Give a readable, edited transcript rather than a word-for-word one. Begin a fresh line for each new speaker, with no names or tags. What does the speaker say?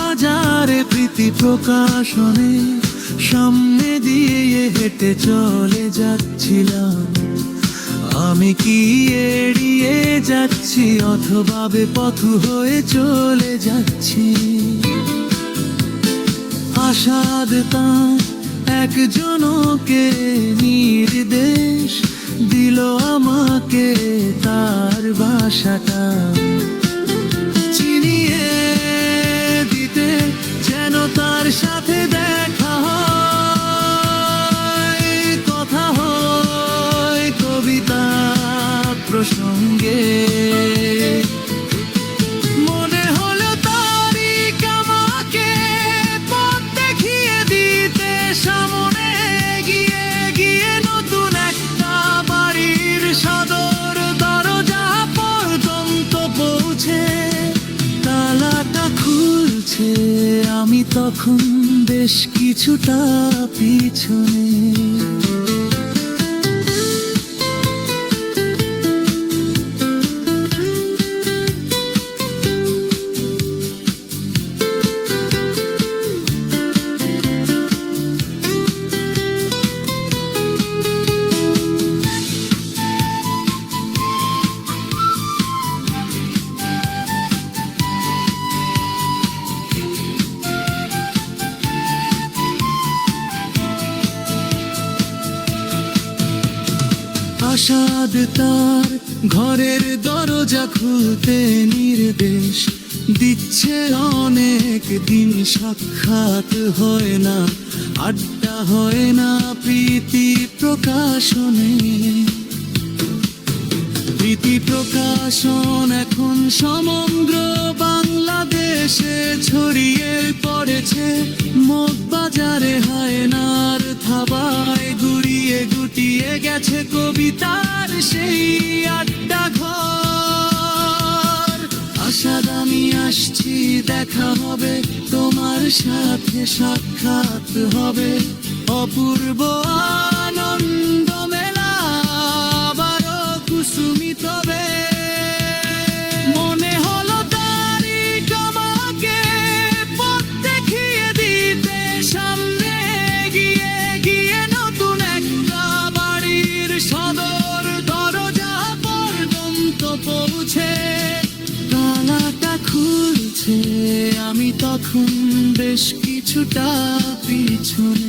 বাজারে প্রীতি প্রকাশনে সামনে দিয়ে হেঁটে চলে যাচ্ছিলাম। আমি কি এড়িয়ে যাচ্ছি অথবা বেপথু হয়ে চলে যাচ্ছি? আশাদ তার একজনকে নির্দেশ দিল আমাকে তার বাসাটা চিনিয়ে দিতে, যেন তার সাথে দেখা হয়, কথা হয় কবিতা প্রসঙ্গে। মনে হলো তারিখ আমাকে পথ দেখিয়ে দিতে, সামনে গিয়ে গিয়ে নতুন একটা বাড়ির সদর দরজা পর্যন্ত পৌঁছে তালাটা খুলছে। আমি তখন বেশ কিছুটা পিছনে। আশাদ তার ঘরের দরজা খুলতে নির্দেশ দিচ্ছে। অনেক দিন সাক্ষাৎ হয় না, আড্ডা হয় না প্রীতি প্রকাশনে। প্রীতি প্রকাশন এখন সমগ্র বাংলাদেশে ছড়িয়ে পড়েছে। মগবাজারে হায়নার থাবায় গুড়িয়ে গুটিয়ে গেছে কবিতার সেই আড্ডা ঘর। আশাদ আমি আসছি, দেখা হবে তোমার সাথে, সাক্ষাৎ হবে অপূর্ব আনন্দ মেলা আবারও কুসুমিত হবে। মনে হলো তারিখ আমাকে পথ দেখিয়ে দিতে, সামনে গিয়ে গিয়ে নতুন একটা বাড়ির সদর দরজা পর্যন্ত পৌঁছে তালাটা খুলছে। আমি তখন বেশ কিছুটা পিছনে।